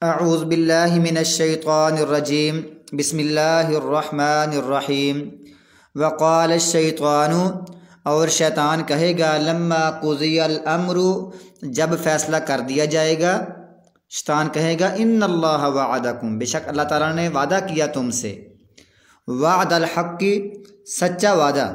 اعوذ باللہ من الشیطان الرجیم بسم اللہ الرحمن الرحیم وقال الشیطان، اور شیطان کہے گا لما قضی الامر، جب فیصلہ کر دیا جائے گا، شیطان کہے گا ان اللہ وعدکم، بے شک اللہ تعالیٰ نے وعدہ کیا تم سے، وعد الحق، سچا وعدہ،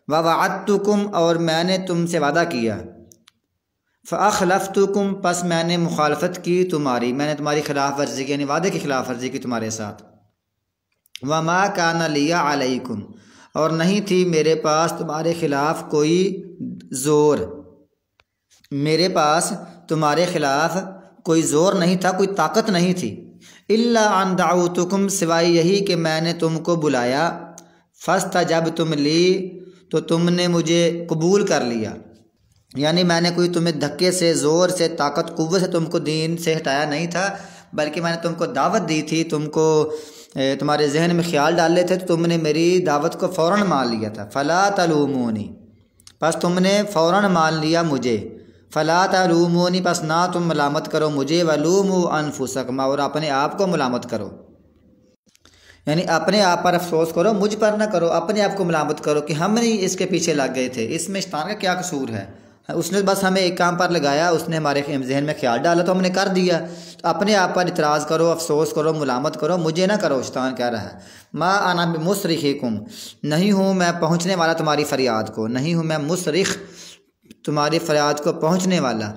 ووعدتکم، اور میں نے تم سے وعدہ کیا، فاخلفتکم، پس میں نے مخالفت کی تمہاری، میں نے تمہاری خلاف ورزی کی، یعنی وعدے کی خلاف ورزی کی تمہارے ساتھ، وما کان لی علیکم، اور نہیں تھی میرے پاس تمہارے خلاف کوئی زور، میرے پاس تمہارے خلاف کوئی زور نہیں تھا، کوئی طاقت نہیں تھی، الا ان دعوتکم، سوائے یہی کہ میں نے تم کو بلایا، فاستجبتم لی، تو تم نے مجھے قبول کر لیا، یعنی میں نے کوئی تمہیں دھکے سے، زور سے، طاقت قوت سے تم کو دین سے ہٹایا نہیں تھا، بلکہ میں نے تم کو دعوت دی تھی، تم کو تمہارے ذہن میں خیال ڈالے تھے، تو تم نے میری دعوت کو فوراً مان لیا تھا، فلا تلومونی، پس تم نے فوراً مان لیا مجھے، فلا تلومونی، پس نہ تم ملامت کرو مجھے، ولوموا انفسکم، اور اپنے آپ کو ملامت کرو، یعنی اپنے آپ پر افسوس کرو، مجھ پر نہ کرو، اپنے آپ کو ملامت کرو کہ ہم نہیں اس کے پیچھے لگ گئے تھے، اس میں شیطان کا کیا قصور ہے، اس نے بس ہمیں ایک کام پر لگایا، اس نے ہمارے ذہن میں خیال ڈالا تو ہم نے کر دیا، تو اپنے آپ پر اعتراض کرو، افسوس کرو، ملامت کرو، مجھے نہ کرو، شیطان کہہ رہا ہے، ما انا بمصرخکم، نہیں ہوں میں پہنچنے والا تمہاری فریاد کو، نہیں ہوں میں مصرخ، تمہاری فریاد کو پہنچنے والا،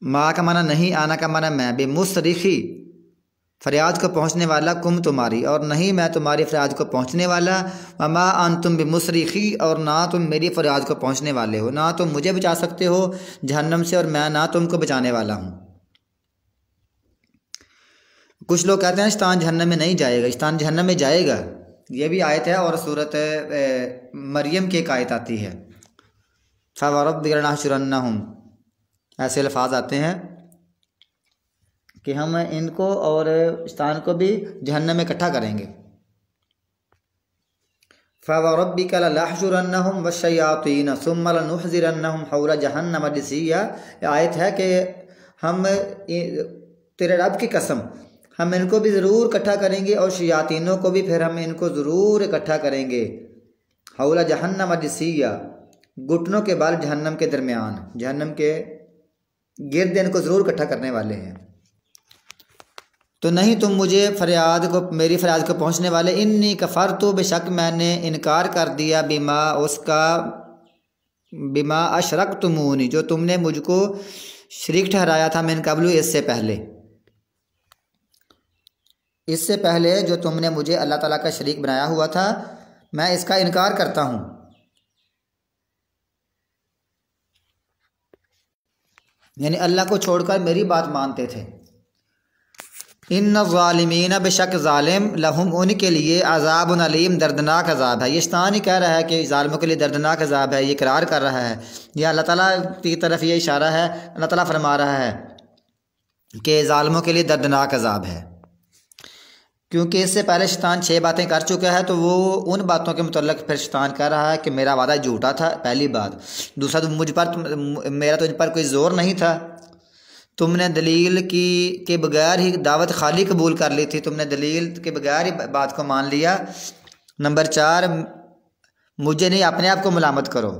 ما کا معنی نہیں، آنا کا معنی میں، بمصرخی، فریاد کو پہنچنے والا، کم تمہاری، اور نہیں میں تمہاری فریاد کو پہنچنے والا، وما انتم بمصرخی، اور نہ تم میری فریاد کو پہنچنے والے ہو، نہ تم مجھے بچا سکتے ہو جہنم سے، اور میں نہ تم کو بچانے والا ہوں۔ کچھ لوگ کہتے ہیں شیطان جہنم میں نہیں جائے گا، شیطان جہنم میں جائے گا، یہ بھی آیت ہے، اور صورت مریم کی ایک آیت آتی ہے، فَوَرَبِّكَ لَنَحْشُرَنَّهُمْ، ایسے الفاظ آتے ہیں کہ ہم ان کو اور شیطان کو بھی جہنم میں اکٹھا کریں گے، فَوَرَبِّكَ لَنَحْشُرَنَّهُمْ وَالشَّيَاطِينَ ثُمَّ لَنُحْضِرَنَّهُمْ حَوْلَ جَهَنَّمَ جِثِيًّا، یہ آیت ہے کہ ہم تیرے رب کی قسم ہم ان کو بھی ضرور اکٹھا کریں گے، اور شیاطینوں کو بھی پھر ہم ان کو ضرور اکٹھا کریں گے، حول جہنم جثیّا، گھٹنوں کے بال جہنم کے درمیان، جہنم کے گرد ان کو ضرور اکٹھا کرنے والے ہیں، تو نہیں تم مجھے فریاد کو، میری فریاد کو پہنچنے والے، انی کفرت، بے شک میں نے انکار کر دیا، بما، اس کا، بما اشرکتمونی، جو تم نے مجھ کو شریک ٹھہرایا تھا، من قبل، اس سے پہلے، اس سے پہلے جو تم نے مجھے اللہ تعالیٰ کا شریک بنایا ہوا تھا، میں اس کا انکار کرتا ہوں، یعنی اللہ کو چھوڑ کر میری بات مانتے تھے۔ ان الظالمین، بے شک ظالم، لہم، ان کے لیے، عذاب علیم، دردناک عذاب ہے، یہ شیطان ہی کہہ رہا ہے کہ ظالموں کے لیے دردناک عذاب ہے، یہ اقرار کر رہا ہے، یہ اللہ تعالیٰ کی طرف یہ اشارہ ہے، اللہ تعالیٰ فرما رہا ہے کہ ظالموں کے لیے دردناک عذاب ہے، کیونکہ اس سے پہلے شیطان 6 باتیں کر چکا ہے، تو وہ ان باتوں کے متعلق پھر شیطان کہہ رہا ہے کہ میرا وعدہ جھوٹا تھا، پہلی بات، دوسرا، مجھ پر، میرا تو ان پر کوئی زور نہیں تھا، تم نے دلیل کی کے بغیر ہی دعوت خالی قبول کر لی تھی، تم نے دلیل کے بغیر ہی بات کو مان لیا، نمبر 4، مجھے نہیں، اپنے آپ کو ملامت کرو،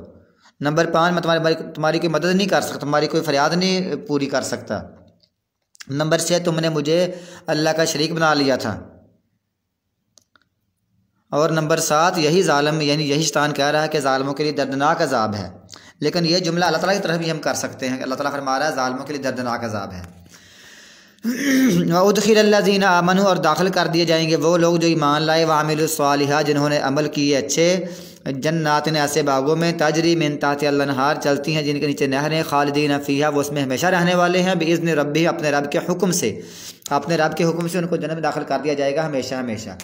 نمبر 5، میں تمہاری کوئی مدد نہیں کر سکتا، تمہاری کوئی فریاد نہیں پوری کر سکتا، نمبر 6، تم نے مجھے اللہ کا شریک بنا لیا تھا، اور نمبر 7، یہی ظالم، یعنی یہی شیطان کہہ رہا ہے کہ ظالموں کے لیے دردناک عذاب ہے، لیکن یہ جملہ اللہ تعالیٰ کی طرف بھی ہم کر سکتے ہیں، اللہ تعالیٰ فرما رہا ہے ظالموں کے لیے دردناک عذاب ہے۔ وَأُدْخِلَ الَّذِينَ آمَنُوا، اور داخل کر دیے جائیں گے وہ لوگ جو ایمان لائے، وَعَمِلُوا الصَّالِحَاتِ، جنہوں نے عمل کیے اچھے، جنات، ایسے باغوں میں، تجری من تحتہا الانہار، چلتی ہیں جن کے نیچے نہریں، خالدین فیہا، وہ اس میں ہمیشہ رہنے والے ہیں، بإذن ربہ، اپنے رب کے حکم سے، اپنے رب کے حکم سے ان کو جنت میں داخل کر دیا جائے گا ہمیشہ ہمیشہ۔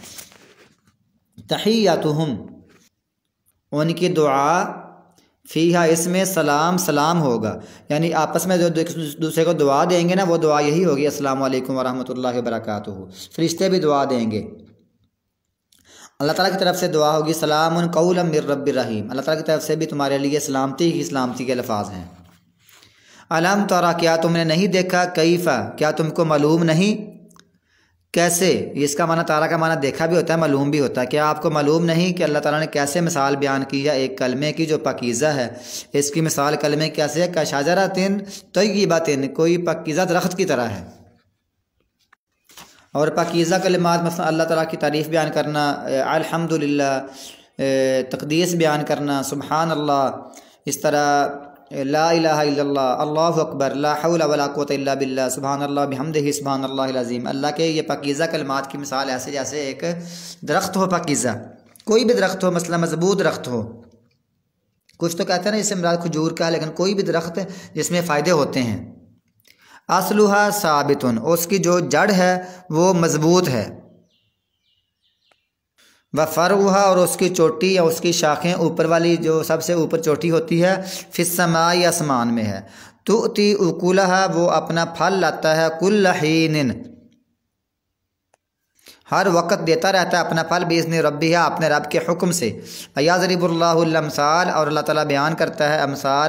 تحیتہم، ان کی دعا، فیہا، اس میں، سلام، سلام ہوگا، یعنی آپس میں جو دوسرے کو دعا دیں گے نا، وہ دعا یہی ہوگی، السلام علیکم ورحمۃ اللہ وبرکاتہ، فرشتے بھی دعا دیں گے، اللہ تعالیٰ کی طرف سے دعا ہوگی، سلام قولا من رب الرحیم، اللہ تعالیٰ کی طرف سے بھی تمہارے لیے سلامتی ہی سلامتی کے الفاظ ہیں، علم ترا کیا تم نے نہیں دیکھا، کیفا کیا تم کو معلوم نہیں، کیسے، اس کا معنی تارا کا معنی دیکھا بھی ہوتا ہے معلوم بھی ہوتا ہے، کیا آپ کو معلوم نہیں کہ اللہ تعالیٰ نے کیسے مثال بیان کی ہے ایک کلمے کی جو پاکیزہ ہے، اس کی مثال کلمے کیسے ہے، کشجرۃ طیبۃ کوئی پاکیزہ درخت کی طرح ہے۔ اور پاکیزہ کلمات مثلا اللہ تعالیٰ کی تعریف بیان کرنا، الحمدللہ، تقدیس بیان کرنا، سبحان اللہ، اس طرح لا الہ الا اللہ، اللہ اکبر، لا حول ولا قوت الا باللہ، سبحان اللہ بحمدہ، سبحان اللہ العظیم۔ اللہ کے یہ پاکیزہ کلمات کی مثال ایسے جیسے ایک درخت ہو پاکیزہ، کوئی بھی درخت ہو، مثلا مضبوط درخت ہو، کچھ تو کہتے ہیں نا اس سے مراد کھجور کا ہے، لیکن کوئی بھی درخت جس میں فائدے ہوتے ہیں، اصلھا ثابت، اس کی جو جڑ ہے وہ مضبوط ہے، وفرعھا، اور اس کی چوٹی یا اس کی شاخیں اوپر والی جو سب سے اوپر چوٹی ہوتی ہے، فی السماء، آسمان میں ہے، تؤتی اکلھا، وہ اپنا پھل لاتا ہے، کل حین، ہر وقت دیتا رہتا ہے اپنا پھل، باذن ربھہ، اپنے رب کے حکم سے، یضرب اللہ الامثال، اور اللہ تعالیٰ بیان کرتا ہے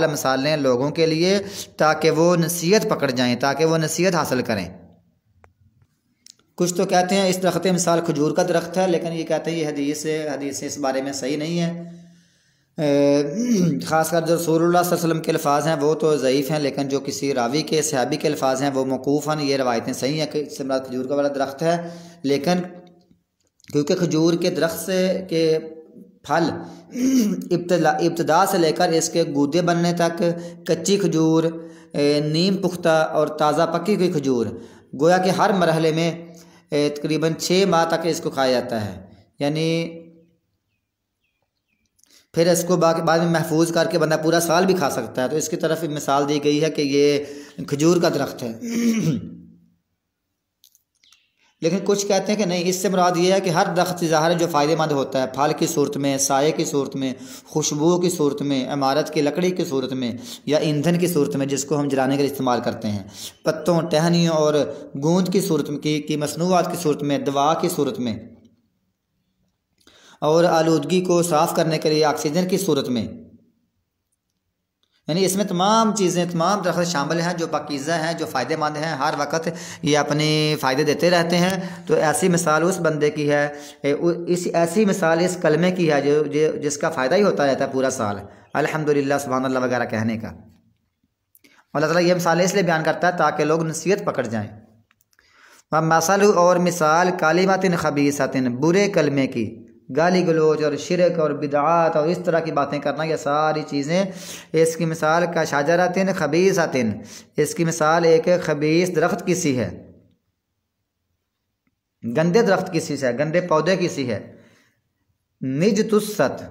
مثالیں لوگوں کے لیے تاکہ وہ نصیحت پکڑ جائیں، تاکہ وہ نصیحت حاصل کریں۔ کچھ تو کہتے ہیں اس درخت مثال کھجور کا درخت ہے، لیکن یہ کہتے ہیں یہ حدیث اس بارے میں صحیح نہیں ہے، خاص کر جو رسول اللہ صلی اللہ علیہ وسلم کے الفاظ ہیں وہ تو ضعیف ہیں، لیکن جو کسی راوی کے صحابی کے الفاظ ہیں وہ موقوف ہیں، یہ روایتیں صحیح ہیں کہ اس سے مراد کھجور کا والا درخت ہے، لیکن کیونکہ کھجور کے درخت سے کے پھل ابتدا سے لے کر اس کے گودے بننے تک، کچی کھجور، نیم پختہ اور تازہ پکی ہوئی کھجور، گویا کہ ہر مرحلے میں تقریباً 6 ماہ تک اس کو کھایا جاتا ہے، یعنی پھر اس کو بعد میں محفوظ کر کے بندہ پورا سال بھی کھا سکتا ہے، تو اس کی طرف مثال دی گئی ہے کہ یہ کھجور کا درخت ہے۔ لیکن کچھ کہتے ہیں کہ نہیں، اس سے مراد یہ ہے کہ ہر درخت ظاہر جو فائدہ مند ہوتا ہے، پھل کی صورت میں، سائے کی صورت میں، خوشبو کی صورت میں، عمارت کی لکڑی کی صورت میں، یا ایندھن کی صورت میں جس کو ہم جلانے کے لیے استعمال کرتے ہیں، پتوں، ٹہنیوں اور گوند کی صورت میں کی مصنوعات کی صورت میں، دوا کی صورت میں، اور آلودگی کو صاف کرنے کے لیے آکسیجن کی صورت میں، یعنی اس میں تمام چیزیں، تمام درخت شامل ہیں جو پاکیزہ ہیں، جو فائدہ مند ہیں، ہر وقت یہ اپنی فائدے دیتے رہتے ہیں۔ تو ایسی مثال اس بندے کی ہے، ایسی مثال اس کلمے کی ہے جو جس کا فائدہ ہی ہوتا رہتا ہے پورا سال، الحمدللہ، سبحان اللہ وغیرہ کہنے کا۔ اللہ تعالیٰ یہ مثالیں اس لیے بیان کرتا ہے تاکہ لوگ نصیحت پکڑ جائیں۔ مثل، اور مثال، کلمات خبیثۃ، برے کلمے کی، گالی گلوچ اور شرک اور بدعات اور اس طرح کی باتیں کرنا، یہ ساری چیزیں، اس کی مثال کا شجرۃ خبیثۃ، اس کی مثال ایک خبیث درخت کی سی ہے، گندے درخت کی سی ہے، گندے پودے کی سی ہے، نجتثت،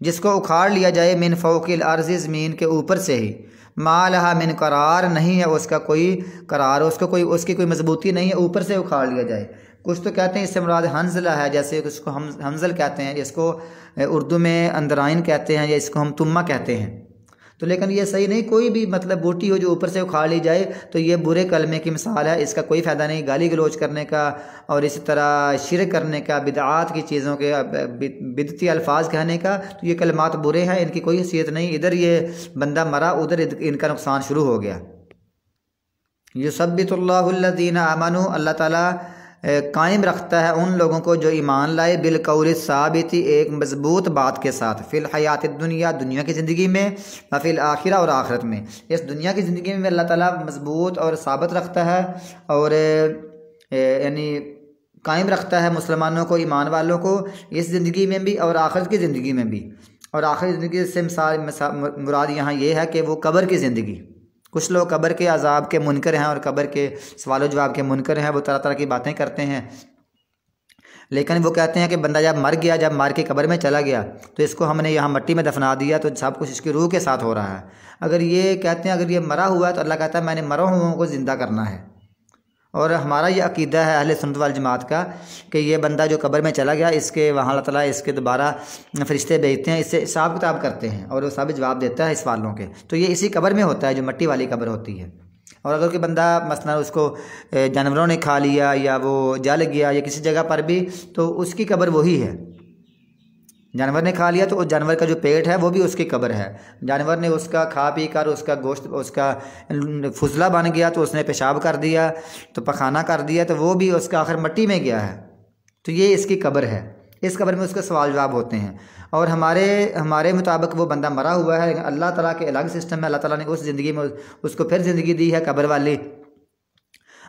جس کو اکھاڑ لیا جائے، من فوق الارض، زمین کے اوپر سے ہی، ما لہا من قرار، نہیں ہے اس کا کوئی قرار، اس کی کوئی مضبوطی نہیں ہے، اوپر سے اکھاڑ لیا جائے۔ کچھ تو کہتے ہیں اس سے مراد حنظلہ ہے، جیسے اس کو ہم حنظل کہتے ہیں، اس کو اردو میں اندرائن کہتے ہیں، یا اس کو ہم تمہ کہتے ہیں، تو لیکن یہ صحیح نہیں، کوئی بھی مطلب بوٹی ہو جو اوپر سے اکھاڑ لی جائے تو یہ برے کلمے کی مثال ہے، اس کا کوئی فائدہ نہیں، گالی گلوچ کرنے کا اور اسی طرح شرک کرنے کا، بدعات کی چیزوں کے، بدعتی الفاظ کہنے کا، تو یہ کلمات برے ہیں، ان کی کوئی حیثیت نہیں، ادھر یہ بندہ مرا، ادھر ان کا نقصان شروع ہو گیا۔ یثبت اللہ الذین آمنوا، اللہ تعالیٰ قائم رکھتا ہے ان لوگوں کو جو ایمان لائے، بالقول الثابت، ایک مضبوط بات کے ساتھ، فی الحیات الدنیا، دنیا کی زندگی میں، وفی الآخرہ، اور آخرت میں۔ اس دنیا کی زندگی میں اللہ تعالیٰ مضبوط اور ثابت رکھتا ہے، اور یعنی قائم رکھتا ہے مسلمانوں کو، ایمان والوں کو، اس زندگی میں بھی اور آخرت کی زندگی میں بھی۔ اور آخری زندگی سے مراد یہاں یہ ہے کہ وہ قبر کی زندگی۔ کچھ لوگ قبر کے عذاب کے منکر ہیں اور قبر کے سوال و جواب کے منکر ہیں، وہ طرح طرح کی باتیں کرتے ہیں، لیکن وہ کہتے ہیں کہ بندہ جب مر گیا، جب مار کے قبر میں چلا گیا تو اس کو ہم نے یہاں مٹی میں دفنا دیا تو سب کچھ اس کی روح کے ساتھ ہو رہا ہے۔ اگر یہ کہتے ہیں اگر یہ مرا ہوا ہے تو اللہ کہتا ہے میں نے مرا ہوا کو زندہ کرنا ہے، اور ہمارا یہ عقیدہ ہے اہل سنت والجماعت کا کہ یہ بندہ جو قبر میں چلا گیا، اس کے وہاں اللہ تعالیٰ اس کے دوبارہ فرشتے بھیجتے ہیں، اس سے حساب کتاب کرتے ہیں اور وہ سب جواب دیتا ہے اس سوالوں کے، تو یہ اسی قبر میں ہوتا ہے جو مٹی والی قبر ہوتی ہے۔ اور اگر کوئی بندہ مثلا اس کو جانوروں نے کھا لیا یا وہ جل گیا یا کسی جگہ پر بھی، تو اس کی قبر وہی ہے، جانور نے کھا لیا تو اس جانور کا جو پیٹ ہے وہ بھی اس کی قبر ہے، جانور نے اس کا کھا پی کر اس کا گوشت اس کا فضلہ بن گیا تو اس نے پیشاب کر دیا تو پخانہ کر دیا تو وہ بھی اس کا آخر مٹی میں گیا ہے، تو یہ اس کی قبر ہے، اس قبر میں اس کے سوال جواب ہوتے ہیں۔ اور ہمارے مطابق وہ بندہ مرا ہوا ہے، اللہ تعالیٰ کے الگ سسٹم ہے، اللہ تعالیٰ نے اس زندگی میں اس کو پھر زندگی دی ہے قبر والی۔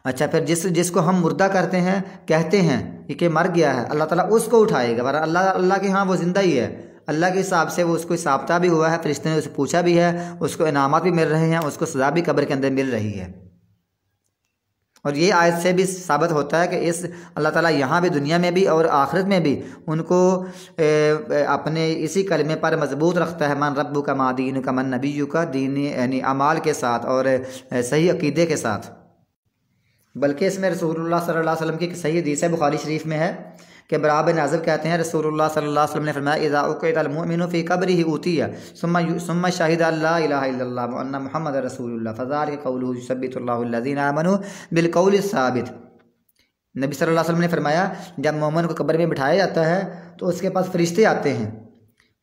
اچھا پھر جس کو ہم مردہ کرتے ہیں کہتے ہیں کہ مر گیا ہے، اللہ تعالیٰ اس کو اٹھائے گا، اللہ کے ہاں وہ زندہ ہی ہے، اللہ کے حساب سے وہ اس کو حسابتہ بھی ہوا ہے، فرشتے نے اسے پوچھا بھی ہے، اس کو انعامات بھی مل رہے ہیں، اس کو سزا بھی قبر کے اندر مل رہی ہے۔ اور یہ آیت سے بھی ثابت ہوتا ہے کہ اللہ تعالیٰ یہاں بھی دنیا میں بھی اور آخرت میں بھی ان کو اپنے اسی کلمے پر مضبوط رکھتا ہے، من ربک ما دینک من نبیک، دین یعنی اعمال کے ساتھ اور صحیح عقیدے کے ساتھ۔ بلکہ اس میں رسول اللہ صلی اللہ علیہ وسلم کی ایک صحیح حدیث ہے، بخاری شریف میں ہے کہ برا بن عازب کہتے ہیں رسول اللہ صلی اللہ علیہ وسلم نے فرمایا اذا اقعد المؤمن فی قبرہ اوتی ثم شہد لا الہ الا اللہ وان محمد رسول اللہ فذلک قولہ یثبت اللہ الذین آمنوا بالقول الثابت۔ نبی صلی اللہ علیہ وسلم نے فرمایا جب مومن کو قبر میں بٹھایا جاتا ہے تو اس کے پاس فرشتے آتے ہیں،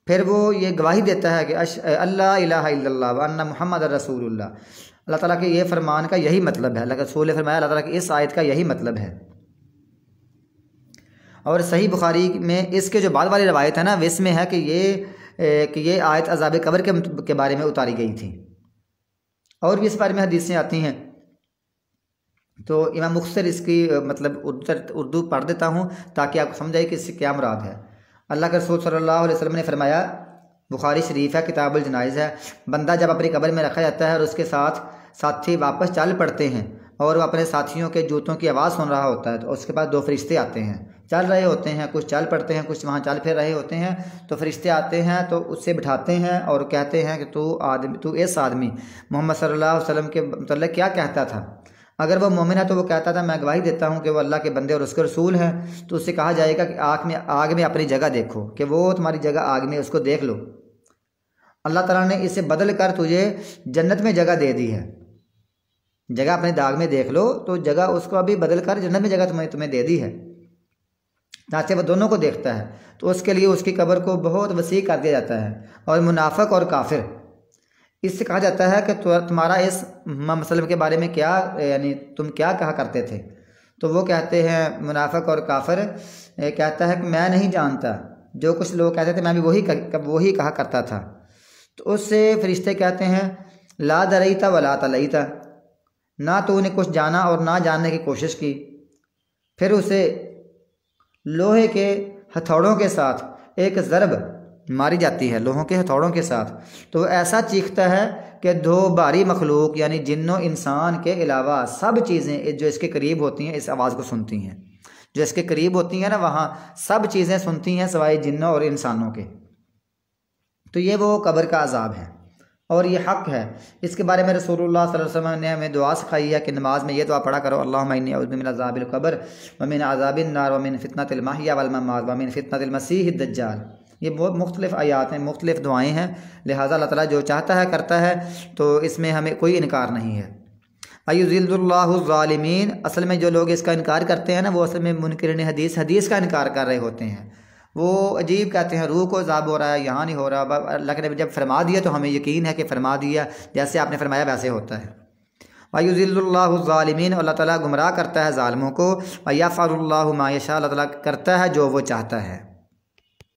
پھر وہ یہ گواہی دیتا ہے کہ اللہ الہ الا اللہ وان محمد رسول اللہ۔ اللہ تعالیٰ کے یہ فرمان کا یہی مطلب ہے، اللہ کے رسول نے فرمایا اللہ تعالیٰ کی اس آیت کا یہی مطلب ہے۔ اور صحیح بخاری میں اس کے جو بعد والی روایت ہے نا اس میں ہے کہ یہ آیت عذاب قبر کے بارے میں اتاری گئی تھی، اور بھی اس بارے میں حدیثیں آتی ہیں۔ تو میں مختصر اس کی مطلب اردو پڑھ دیتا ہوں تاکہ آپ کو سمجھائے کہ اس سے کیا مراد ہے۔ اللہ کے رسول صلی اللہ علیہ وسلم نے فرمایا، بخاری شریف ہے، کتاب الجنائز ہے، بندہ جب اپنی قبر میں رکھا جاتا ہے اور اس کے ساتھی واپس چل پڑتے ہیں اور وہ اپنے ساتھیوں کے جوتوں کی آواز سن رہا ہوتا ہے تو اس کے پاس دو فرشتے آتے ہیں، چل رہے ہوتے ہیں، کچھ چل پڑتے ہیں، کچھ وہاں چل پھر رہے ہوتے ہیں، تو فرشتے آتے ہیں تو اس سے بٹھاتے ہیں اور کہتے ہیں کہ تو اس آدمی محمد صلی اللہ علیہ وسلم کے متعلق کیا کہتا تھا؟ اگر وہ مومن ہے تو وہ کہتا تھا میں گواہی دیتا ہوں کہ وہ اللہ کے بندے اور اس کے رسول ہیں، تو اس سے کہا جائے گا کہ آگ میں اپنی جگہ دیکھو، کہ وہ تمہاری جگہ آگ میں، اس کو دیکھ لو، اللہ تعالیٰ نے اسے بدل کر تجھے جنت میں جگہ دے دی ہے، جگہ اپنے داغ میں دیکھ لو، تو جگہ اس کو ابھی بدل کر جنت میں جگہ تمہیں دے دی ہے، چاہتے وہ دونوں کو دیکھتا ہے، تو اس کے لیے اس کی قبر کو بہت وسیع کر دیا جاتا ہے۔ اور منافق اور کافر، اس سے کہا جاتا ہے کہ تمہارا اس مسلم کے بارے میں کیا، یعنی تم کیا کہا کرتے تھے؟ تو وہ کہتے ہیں منافق اور کافر کہتا ہے کہ میں نہیں جانتا، جو کچھ لوگ کہتے تھے میں بھی وہی کہا کرتا تھا۔ تو اس سے فرشتے کہتے ہیں لا دریتا ولا تلیتا، نہ تو نے کچھ جانا اور نہ جاننے کی کوشش کی۔ پھر اسے لوہے کے ہتھوڑوں کے ساتھ ایک ضرب ماری جاتی ہے، لوہوں کے ہتھوڑوں کے ساتھ، تو وہ ایسا چیختا ہے کہ دو بھاری مخلوق یعنی جن و انسان کے علاوہ سب چیزیں جو اس کے قریب ہوتی ہیں اس آواز کو سنتی ہیں، جو اس کے قریب ہوتی ہیں نا وہاں سب چیزیں سنتی ہیں سوائے جنوں اور انسانوں کے۔ تو یہ وہ قبر کا عذاب ہے اور یہ حق ہے۔ اس کے بارے میں رسول اللہ صلی اللہ علیہ وسلم نے ہمیں دعا سکھائی ہے کہ نماز میں یہ دعا پڑھا کرو اللہم انی اعوذ من عذاب القبر ومن عذاب النار ومن فتنۃ المحیا والممات ومن فتنۃ المسیح الدجال۔ یہ بہت مختلف آیات ہیں، مختلف دعائیں ہیں، لہٰذا اللہ تعالیٰ جو چاہتا ہے کرتا ہے، تو اس میں ہمیں کوئی انکار نہیں ہے۔ ایذل اللہ الظالمین، اصل میں جو لوگ اس کا انکار کرتے ہیں نا وہ اصل میں منکرین حدیث کا انکار کر رہے ہوتے ہیں، وہ عجیب کہتے ہیں روح کو عذاب ہو رہا ہے، یہاں نہیں ہو رہا، اللہ کے نبی جب فرما دیا تو ہمیں یقین ہے کہ فرما دیا، جیسے آپ نے فرمایا ویسے ہوتا ہے۔ وَيُذِلُّ اللَّهُ الظَّالِمِينَ، اللہ تعالیٰ گمراہ کرتا ہے ظالموں کو، وَيَفْعَلُ اللَّهُ مَا يَشَاءُ، اللہ تعالیٰ کرتا ہے جو وہ چاہتا ہے۔